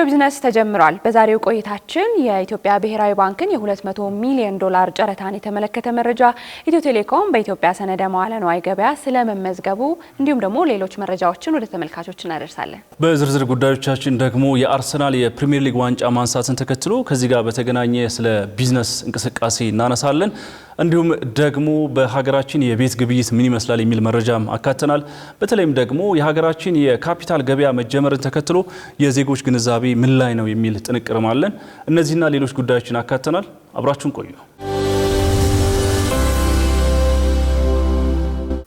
ኢትዮ ቢዝነስ ተጀምሯል። በዛሬው ቆይታችን የኢትዮጵያ ብሔራዊ ባንክን የ200 ሚሊዮን ዶላር ጨረታን የተመለከተ መረጃ፣ ኢትዮ ቴሌኮም በኢትዮጵያ ሰነደ መዋለ ንዋይ ገበያ ስለመመዝገቡ እንዲሁም ደግሞ ሌሎች መረጃዎችን ወደ ተመልካቾች እናደርሳለን። በዝርዝር ጉዳዮቻችን ደግሞ የአርሰናል የፕሪሚየር ሊግ ዋንጫ ማንሳትን ተከትሎ ከዚህ ጋር በተገናኘ ስለ ቢዝነስ እንቅስቃሴ እናነሳለን። እንዲሁም ደግሞ በሀገራችን የቤት ግብይት ምን ይመስላል የሚል መረጃም አካተናል። በተለይም ደግሞ የሀገራችን የካፒታል ገበያ መጀመርን ተከትሎ የዜጎች ግንዛቤ ምን ላይ ነው የሚል ጥንቅርም አለን። እነዚህና ሌሎች ጉዳዮችን አካተናል። አብራችሁን ቆዩ።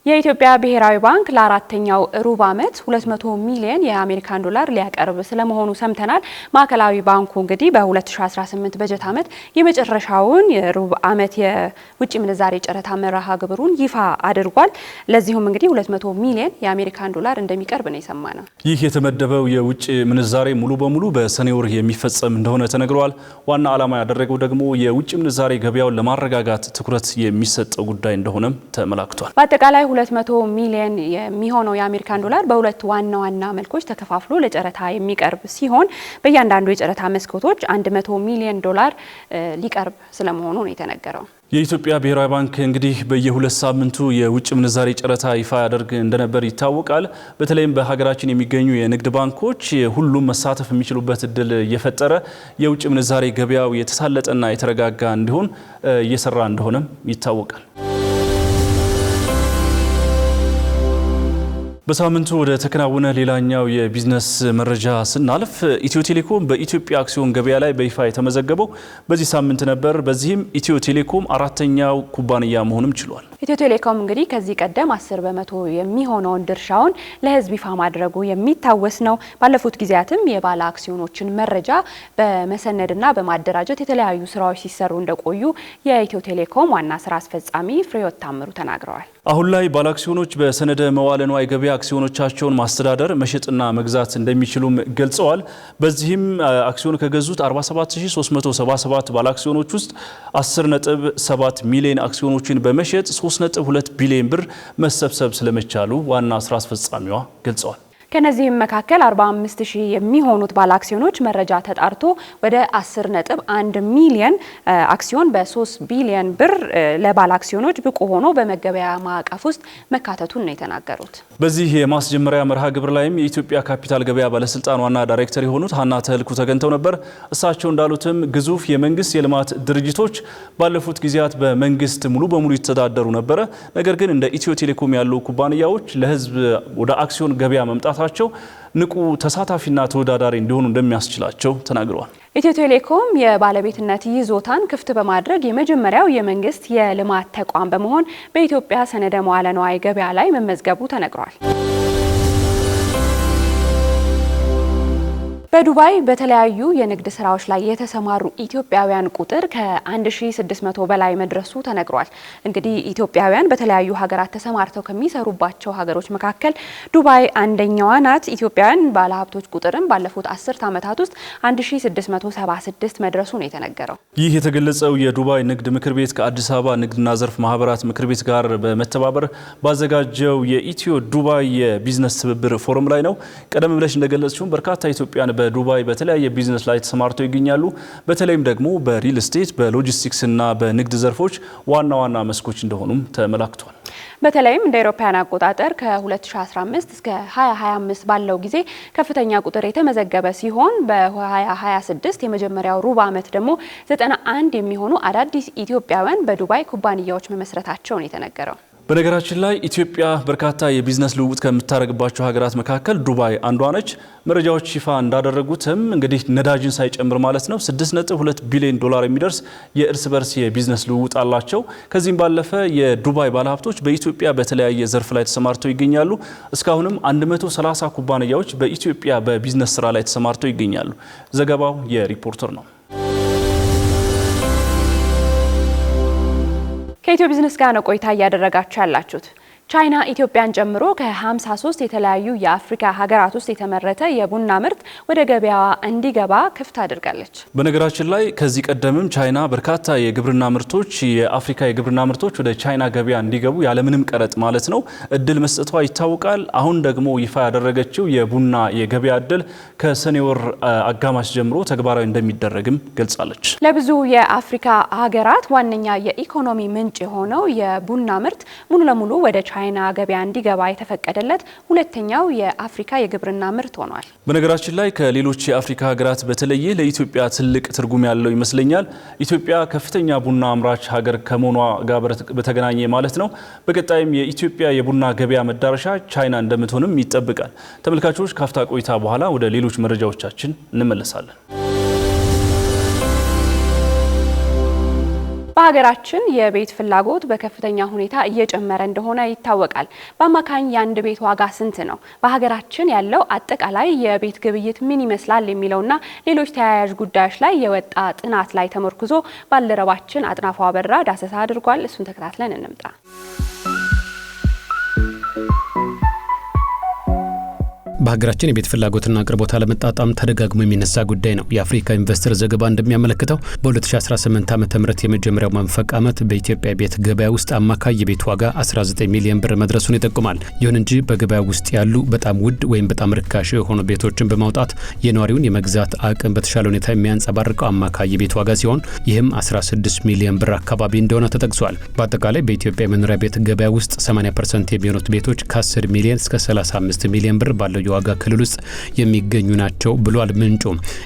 የኢትዮጵያ ብሔራዊ ባንክ ለአራተኛው ሩብ ዓመት 200 ሚሊዮን የአሜሪካን ዶላር ሊያቀርብ ስለመሆኑ ሰምተናል። ማዕከላዊ ባንኩ እንግዲህ በ2018 በጀት ዓመት የመጨረሻውን የሩብ ዓመት የውጭ ምንዛሬ ጨረታ መርሃ ግብሩን ይፋ አድርጓል። ለዚሁም እንግዲህ 200 ሚሊዮን የአሜሪካን ዶላር እንደሚቀርብ ነው የሰማነው። ይህ የተመደበው የውጭ ምንዛሬ ሙሉ በሙሉ በሰኔ ወር የሚፈጸም እንደሆነ ተነግሯል። ዋና ዓላማ ያደረገው ደግሞ የውጭ ምንዛሬ ገበያውን ለማረጋጋት ትኩረት የሚሰጠው ጉዳይ እንደሆነም ተመላክቷል። በአጠቃላይ 200 ሚሊዮን የሚሆነው የአሜሪካን ዶላር በሁለት ዋና መልኮች ተከፋፍሎ ለጨረታ የሚቀርብ ሲሆን በእያንዳንዱ የጨረታ መስኮቶች 100 ሚሊዮን ዶላር ሊቀርብ ስለመሆኑ ነው የተነገረው። የኢትዮጵያ ብሔራዊ ባንክ እንግዲህ በየሁለት ሳምንቱ የውጭ ምንዛሬ ጨረታ ይፋ ያደርግ እንደነበር ይታወቃል። በተለይም በሀገራችን የሚገኙ የንግድ ባንኮች ሁሉም መሳተፍ የሚችሉበት እድል እየፈጠረ የውጭ ምንዛሬ ገበያው የተሳለጠና የተረጋጋ እንዲሆን እየሰራ እንደሆነም ይታወቃል። በሳምንቱ ወደ ተከናወነ ሌላኛው የቢዝነስ መረጃ ስናልፍ ኢትዮ ቴሌኮም በኢትዮጵያ አክሲዮን ገበያ ላይ በይፋ የተመዘገበው በዚህ ሳምንት ነበር። በዚህም ኢትዮ ቴሌኮም አራተኛው ኩባንያ መሆንም ችሏል። ኢትዮ ቴሌኮም እንግዲህ ከዚህ ቀደም 10% የሚሆነውን ድርሻውን ለሕዝብ ይፋ ማድረጉ የሚታወስ ነው። ባለፉት ጊዜያትም የባለ አክሲዮኖችን መረጃ በመሰነድና በማደራጀት የተለያዩ ስራዎች ሲሰሩ እንደቆዩ የኢትዮ ቴሌኮም ዋና ስራ አስፈጻሚ ፍሬሕይወት ታምሩ ተናግረዋል። አሁን ላይ ባለ አክሲዮኖች በሰነደ መዋለ ንዋይ ገበያ አክሲዮኖቻቸውን ማስተዳደር መሸጥና መግዛት እንደሚችሉም ገልጸዋል። በዚህም አክሲዮን ከገዙት 47377 ባለ አክሲዮኖች ውስጥ 10.7 ሚሊዮን አክሲዮኖችን በመሸጥ 3.2 ቢሊዮን ብር መሰብሰብ ስለመቻሉ ዋና ስራ አስፈጻሚዋ ገልጸዋል። ከነዚህም መካከል 45000 የሚሆኑት ባለ አክሲዮኖች መረጃ ተጣርቶ ወደ 10.1 ሚሊዮን አክሲዮን በ3 ቢሊዮን ብር ለባለ አክሲዮኖች ብቁ ሆኖ በመገበያ ማዕቀፍ ውስጥ መካተቱን ነው የተናገሩት። በዚህ የማስጀመሪያ መርሃ ግብር ላይም የኢትዮጵያ ካፒታል ገበያ ባለስልጣን ዋና ዳይሬክተር የሆኑት ሀና ተህልኩ ተገኝተው ነበር። እሳቸው እንዳሉትም ግዙፍ የመንግስት የልማት ድርጅቶች ባለፉት ጊዜያት በመንግስት ሙሉ በሙሉ ይተዳደሩ ነበረ። ነገር ግን እንደ ኢትዮ ቴሌኮም ያሉ ኩባንያዎች ለህዝብ ወደ አክሲዮን ገበያ መምጣታቸው ንቁ ተሳታፊና ተወዳዳሪ እንዲሆኑ እንደሚያስችላቸው ተናግረዋል። ኢትዮ ቴሌኮም የባለቤትነት ይዞታን ክፍት በማድረግ የመጀመሪያው የመንግስት የልማት ተቋም በመሆን በኢትዮጵያ ሰነደ መዋለ ንዋይ ገበያ ላይ መመዝገቡ ተነግሯል። በዱባይ በተለያዩ የንግድ ስራዎች ላይ የተሰማሩ ኢትዮጵያውያን ቁጥር ከ1600 በላይ መድረሱ ተነግሯል። እንግዲህ ኢትዮጵያውያን በተለያዩ ሀገራት ተሰማርተው ከሚሰሩባቸው ሀገሮች መካከል ዱባይ አንደኛዋ ናት። ኢትዮጵያውያን ባለሀብቶች ቁጥርም ባለፉት 10 ዓመታት ውስጥ 1676 መድረሱ ነው የተነገረው። ይህ የተገለጸው የዱባይ ንግድ ምክር ቤት ከአዲስ አበባ ንግድና ዘርፍ ማህበራት ምክር ቤት ጋር በመተባበር ባዘጋጀው የኢትዮ ዱባይ የቢዝነስ ትብብር ፎረም ላይ ነው። ቀደም ብለሽ እንደገለጽሽው በርካታ ኢትዮጵያን በዱባይ በተለያየ ቢዝነስ ላይ ተሰማርተው ይገኛሉ። በተለይም ደግሞ በሪል ስቴት፣ በሎጂስቲክስ እና በንግድ ዘርፎች ዋና መስኮች እንደሆኑም ተመላክቷል። በተለይም እንደ አውሮፓውያን አቆጣጠር ከ2015 እስከ 2025 ባለው ጊዜ ከፍተኛ ቁጥር የተመዘገበ ሲሆን በ2026 የመጀመሪያው ሩብ ዓመት ደግሞ 91 የሚሆኑ አዳዲስ ኢትዮጵያውያን በዱባይ ኩባንያዎች መመስረታቸው ነው የተነገረው። በነገራችን ላይ ኢትዮጵያ በርካታ የቢዝነስ ልውውጥ ከምታደርግባቸው ሀገራት መካከል ዱባይ አንዷ ነች። መረጃዎች ይፋ እንዳደረጉትም እንግዲህ ነዳጅን ሳይጨምር ማለት ነው 6.2 ቢሊዮን ዶላር የሚደርስ የእርስ በርስ የቢዝነስ ልውውጥ አላቸው። ከዚህም ባለፈ የዱባይ ባለሀብቶች በኢትዮጵያ በተለያየ ዘርፍ ላይ ተሰማርተው ይገኛሉ። እስካሁንም 130 ኩባንያዎች በኢትዮጵያ በቢዝነስ ስራ ላይ ተሰማርተው ይገኛሉ። ዘገባው የሪፖርተር ነው። ከኢትዮ ቢዝነስ ጋር ነው ቆይታ እያደረጋችሁ ያላችሁት። ቻይና ኢትዮጵያን ጨምሮ ከ53 የተለያዩ የአፍሪካ ሀገራት ውስጥ የተመረተ የቡና ምርት ወደ ገበያዋ እንዲገባ ክፍት አድርጋለች። በነገራችን ላይ ከዚህ ቀደምም ቻይና በርካታ የግብርና ምርቶች የአፍሪካ የግብርና ምርቶች ወደ ቻይና ገበያ እንዲገቡ ያለምንም ቀረጥ ማለት ነው እድል መስጠቷ ይታወቃል። አሁን ደግሞ ይፋ ያደረገችው የቡና የገበያ እድል ከሰኔ ወር አጋማሽ ጀምሮ ተግባራዊ እንደሚደረግም ገልጻለች። ለብዙ የአፍሪካ ሀገራት ዋነኛ የኢኮኖሚ ምንጭ የሆነው የቡና ምርት ሙሉ ለሙሉ ወደ ቻይና ገበያ እንዲገባ የተፈቀደለት ሁለተኛው የአፍሪካ የግብርና ምርት ሆኗል። በነገራችን ላይ ከሌሎች የአፍሪካ ሀገራት በተለየ ለኢትዮጵያ ትልቅ ትርጉም ያለው ይመስለኛል። ኢትዮጵያ ከፍተኛ ቡና አምራች ሀገር ከመሆኗ ጋር በተገናኘ ማለት ነው። በቀጣይም የኢትዮጵያ የቡና ገበያ መዳረሻ ቻይና እንደምትሆንም ይጠበቃል። ተመልካቾች ካፍታ ቆይታ በኋላ ወደ ሌሎች መረጃዎቻችን እንመለሳለን። በሀገራችን የቤት ፍላጎት በከፍተኛ ሁኔታ እየጨመረ እንደሆነ ይታወቃል። በአማካኝ የአንድ ቤት ዋጋ ስንት ነው? በሀገራችን ያለው አጠቃላይ የቤት ግብይት ምን ይመስላል? የሚለውና ሌሎች ተያያዥ ጉዳዮች ላይ የወጣ ጥናት ላይ ተመርኩዞ ባልደረባችን አጥናፉ አበራ ዳሰሳ አድርጓል። እሱን ተከታትለን እንምጣ። በሀገራችን የቤት ፍላጎትና አቅርቦት አለመጣጣም ተደጋግሞ የሚነሳ ጉዳይ ነው። የአፍሪካ ኢንቨስተር ዘገባ እንደሚያመለክተው በ2018 ዓ.ም የመጀመሪያው መንፈቅ ዓመት በኢትዮጵያ ቤት ገበያ ውስጥ አማካይ የቤት ዋጋ 19 ሚሊዮን ብር መድረሱን ይጠቁማል። ይሁን እንጂ በገበያ ውስጥ ያሉ በጣም ውድ ወይም በጣም ርካሽ የሆኑ ቤቶችን በማውጣት የነዋሪውን የመግዛት አቅም በተሻለ ሁኔታ የሚያንጸባርቀው አማካይ የቤት ዋጋ ሲሆን ይህም 16 ሚሊዮን ብር አካባቢ እንደሆነ ተጠቅሷል። በአጠቃላይ በኢትዮጵያ የመኖሪያ ቤት ገበያ ውስጥ 80% የሚሆኑት ቤቶች ከ10 ሚሊዮን እስከ 35 ሚሊዮን ብር ባለው የዋጋ ክልል ውስጥ የሚገኙ ናቸው ብሏል ምንጩ።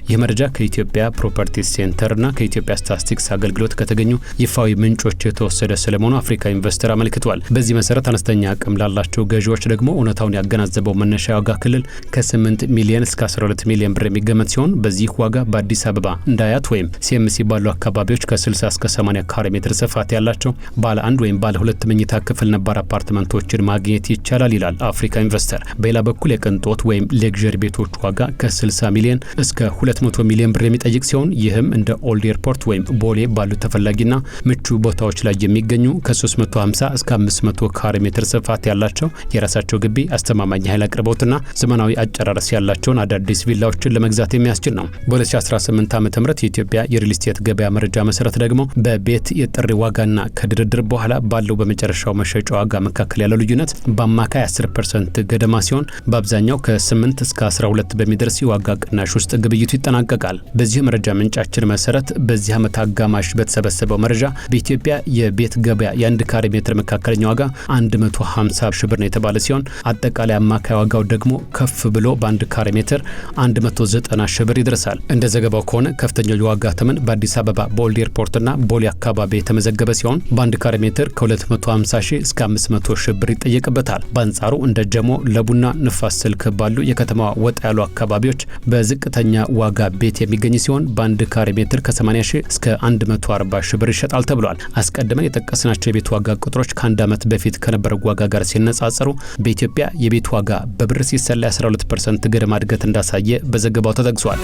ይህ መረጃ ከኢትዮጵያ ፕሮፐርቲ ሴንተርና ከኢትዮጵያ ስታቲስቲክስ አገልግሎት ከተገኙ ይፋዊ ምንጮች የተወሰደ ስለመሆኑ አፍሪካ ኢንቨስተር አመልክቷል። በዚህ መሰረት አነስተኛ አቅም ላላቸው ገዢዎች ደግሞ እውነታውን ያገናዘበው መነሻ ዋጋ ክልል ከ8 ሚሊዮን እስከ 12 ሚሊዮን ብር የሚገመት ሲሆን በዚህ ዋጋ በአዲስ አበባ እንዳያት ወይም ሲኤምሲ ባሉ አካባቢዎች ከ60 እስከ 80 ካሬ ሜትር ስፋት ያላቸው ባለ አንድ ወይም ባለ ሁለት መኝታ ክፍል ነባር አፓርትመንቶችን ማግኘት ይቻላል ይላል አፍሪካ ኢንቨስተር። በሌላ በኩል የቅንጦት ወይም ሌክዠሪ ቤቶች ዋጋ ከ60 ሚሊዮን እስከ 200 ሚሊዮን ብር የሚጠይቅ ሲሆን ይህም እንደ ኦልድ ኤርፖርት ወይም ቦሌ ባሉ ተፈላጊና ምቹ ቦታዎች ላይ የሚገኙ ከ350 እስከ 500 ካሬ ሜትር ስፋት ያላቸው የራሳቸው ግቢ፣ አስተማማኝ ኃይል አቅርቦትና ዘመናዊ አጨራረስ ያላቸውን አዳዲስ ቪላዎችን ለመግዛት የሚያስችል ነው። በ2018 ዓ.ም የኢትዮጵያ የሪል ስቴት ገበያ መረጃ መሰረት ደግሞ በቤት የጥሪ ዋጋና ከድርድር በኋላ ባለው በመጨረሻው መሸጫ ዋጋ መካከል ያለው ልዩነት በአማካይ 10% ገደማ ሲሆን በአብዛኛው ከ8 እስከ 12 በሚደርስ የዋጋ ቅናሽ ውስጥ ግብይቱ ይጠናቀቃል። በዚህ መረጃ ምንጫችን መሰረት በዚህ ዓመት አጋማሽ በተሰበሰበው መረጃ በኢትዮጵያ የቤት ገበያ የአንድ ካሬ ሜትር መካከለኛ ዋጋ 150 ሺህ ብር ነው የተባለ ሲሆን አጠቃላይ አማካይ ዋጋው ደግሞ ከፍ ብሎ በአንድ ካሬ ሜትር 190 ሺህ ብር ይደርሳል። እንደ ዘገባው ከሆነ ከፍተኛው የዋጋ ተመን በአዲስ አበባ በኦልድ ኤርፖርትና ቦሌ አካባቢ የተመዘገበ ሲሆን በአንድ ካሬ ሜትር ከ250 ሺህ እስከ 500 ሺህ ብር ይጠየቅበታል። በአንጻሩ እንደ ጀሞ፣ ለቡና፣ ንፋስ ስልክ ባሉ የከተማዋ ወጣ ያሉ አካባቢዎች በዝቅተኛ ዋጋ ቤት የሚገኝ ሲሆን በአንድ ካሬ ሜትር ከ80 ሺህ እስከ 140 ሺህ ብር ይሸጣል ተብሏል። አስቀድመን የጠቀስናቸው የቤት ዋጋ ቁጥሮች ከአንድ ዓመት በፊት ከነበረው ዋጋ ጋር ሲነጻጸሩ በኢትዮጵያ የቤት ዋጋ በብር ሲሰላ 12% ገደማ እድገት እንዳሳየ በዘገባው ተጠቅሷል።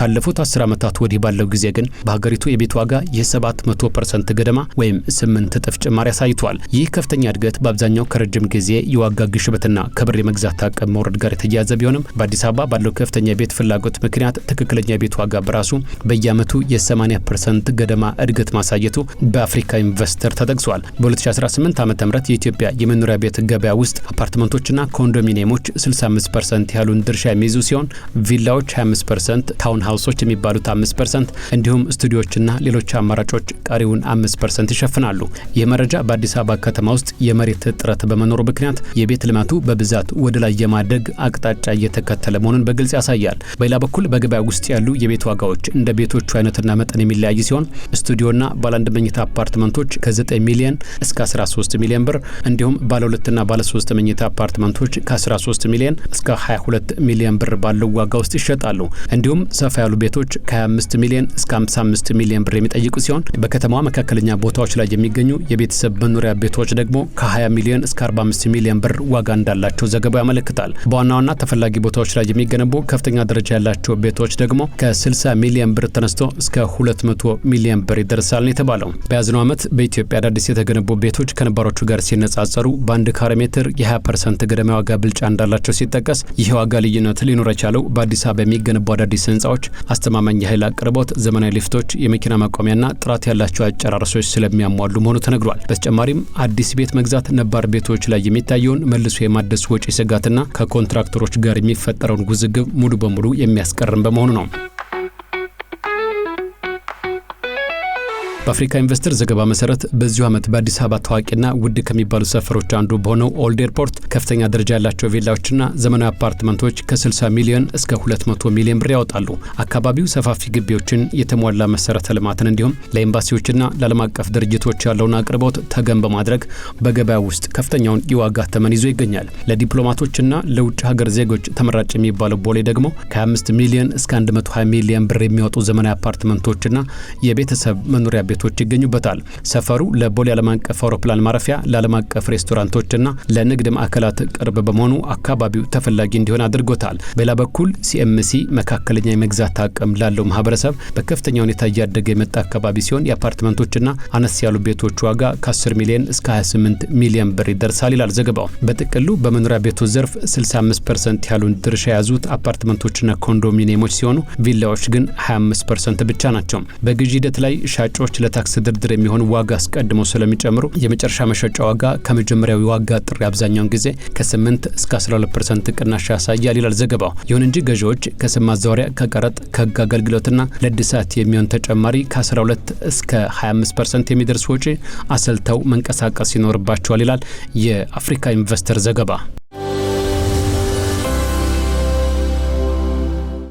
ካለፉት 10 ዓመታት ወዲህ ባለው ጊዜ ግን በሀገሪቱ የቤት ዋጋ የ700% ገደማ ወይም 8 እጥፍ ጭማሪ አሳይቷል። ይህ ከፍተኛ እድገት በአብዛኛው ከረጅም ጊዜ የዋጋ ግሽበትና ከብር የመግዛት አቅም መውረድ ጋር የተያያዘ ቢሆንም በአዲስ አበባ ባለው ከፍተኛ የቤት ፍላጎት ምክንያት ትክክለኛ የቤት ዋጋ በራሱ በየዓመቱ የ80% ገደማ እድገት ማሳየቱ በአፍሪካ ኢንቨስተር ተጠቅሷል። በ2018 ዓ.ም የኢትዮጵያ የመኖሪያ ቤት ገበያ ውስጥ አፓርትመንቶችና ኮንዶሚኒየሞች 65% ያሉን ድርሻ የሚይዙ ሲሆን ቪላዎች 25%፣ ታውን ሃውሶች የሚባሉት 5% እንዲሁም ስቱዲዮዎችና ሌሎች አማራጮች ቀሪውን 5% ይሸፍናሉ። ይህ መረጃ በአዲስ አበባ ከተማ ውስጥ የመሬት እጥረት በመኖሩ ምክንያት የቤት ልማቱ በብዛት ወደ ላይ የማደግ አቅጣጫ እየተከተለ መሆኑን በግልጽ ያሳያል። በሌላ በኩል በገበያ ውስጥ ያሉ የቤት ዋጋዎች እንደ ቤቶቹ አይነትና መጠን የሚለያይ ሲሆን ስቱዲዮና ባለ አንድ መኝታ አፓርትመንቶች ከ9 ሚሊዮን እስከ 13 ሚሊዮን ብር እንዲሁም ባለ ሁለትና ባለ 3 መኝታ አፓርትመንቶች ከ13 ሚሊዮን እስከ 22 ሚሊዮን ብር ባለው ዋጋ ውስጥ ይሸጣሉ። እንዲሁም ሰፋ ያሉ ቤቶች ከ25 ሚሊዮን እስከ 55 ሚሊዮን ብር የሚጠይቁ ሲሆን በከተማዋ መካከለኛ ቦታዎች ላይ የሚገኙ የቤተሰብ መኖሪያ ቤቶች ደግሞ ከ20 ሚሊዮን እስከ 45 ሚሊዮን ብር ዋጋ እንዳላቸው ዘገባው ያመለክታል። በዋና ዋና ተፈላጊ ቦታዎች ላይ የሚገነቡ ከፍተኛ ደረጃ ያላቸው ቤቶች ደግሞ ከ60 ሚሊዮን ብር ተነስቶ እስከ 200 ሚሊዮን ብር ይደርሳል ነው የተባለው። በያዝነው ዓመት በኢትዮጵያ አዳዲስ የተገነቡ ቤቶች ከነባሮቹ ጋር ሲነጻጸሩ በአንድ ካሬ ሜትር የ20% ገደማ ዋጋ ብልጫ እንዳላቸው ሲጠቀስ ይህ ዋጋ ልዩነት ሊኖር የቻለው በአዲስ አበባ የሚገነቡ አዳዲስ ህንፃዎች አስተማማኝ የኃይል አቅርቦት፣ ዘመናዊ ሊፍቶች፣ የመኪና ማቆሚያና ጥራት ያላቸው አጨራረሶች ስለሚያሟሉ መሆኑ ተነግሯል። በተጨማሪም አዲስ ቤት መግዛት ነባር ቤቶች ላይ የሚታየውን መልሶ የማደስ ወጪ ስጋትና ከኮንትራክተሮች ጋር የሚፈጠረውን ውዝግብ ሙሉ በሙሉ የሚያስቀርም በመሆኑ ነው። በአፍሪካ ኢንቨስተር ዘገባ መሰረት በዚሁ ዓመት በአዲስ አበባ ታዋቂና ውድ ከሚባሉ ሰፈሮች አንዱ በሆነው ኦልድ ኤርፖርት ከፍተኛ ደረጃ ያላቸው ቪላዎችና ዘመናዊ አፓርትመንቶች ከ60 ሚሊዮን እስከ 200 ሚሊዮን ብር ያወጣሉ። አካባቢው ሰፋፊ ግቢዎችን፣ የተሟላ መሰረተ ልማትን እንዲሁም ለኤምባሲዎችና ለዓለም አቀፍ ድርጅቶች ያለውን አቅርቦት ተገን በማድረግ በገበያ ውስጥ ከፍተኛውን የዋጋ ተመን ይዞ ይገኛል። ለዲፕሎማቶችና ለውጭ ሀገር ዜጎች ተመራጭ የሚባለው ቦሌ ደግሞ ከ25 ሚሊዮን እስከ 120 ሚሊዮን ብር የሚወጡ ዘመናዊ አፓርትመንቶችና የቤተሰብ መኖሪያ ቤቶች ይገኙበታል። ሰፈሩ ለቦሌ ዓለም አቀፍ አውሮፕላን ማረፊያ፣ ለዓለም አቀፍ ሬስቶራንቶችና ለንግድ ማዕከላት ቅርብ በመሆኑ አካባቢው ተፈላጊ እንዲሆን አድርጎታል። በሌላ በኩል ሲኤምሲ መካከለኛ የመግዛት አቅም ላለው ማህበረሰብ በከፍተኛ ሁኔታ እያደገ የመጣ አካባቢ ሲሆን የአፓርትመንቶችና አነስ ያሉ ቤቶች ዋጋ ከ10 ሚሊዮን እስከ 28 ሚሊዮን ብር ይደርሳል ይላል ዘገባው። በጥቅሉ በመኖሪያ ቤቶች ዘርፍ 65% ያሉን ድርሻ የያዙት አፓርትመንቶችና ኮንዶሚኒየሞች ሲሆኑ ቪላዎች ግን 25% ብቻ ናቸው። በግዢ ሂደት ላይ ሻጮች ለታክስ ድርድር የሚሆን ዋጋ አስቀድመው ስለሚጨምሩ የመጨረሻ መሸጫ ዋጋ ከመጀመሪያው የዋጋ ጥሪ አብዛኛውን ጊዜ ከ8 እስከ 12% ቅናሽ ያሳያል ይላል ዘገባው። ይሁን እንጂ ገዢዎች ከስም ማዛወሪያ፣ ከቀረጥ፣ ከህግ አገልግሎትና ለእድሳት የሚሆን ተጨማሪ ከ12 እስከ 25% የሚደርስ ወጪ አሰልተው መንቀሳቀስ ይኖርባቸዋል ይላል የአፍሪካ ኢንቨስተር ዘገባ።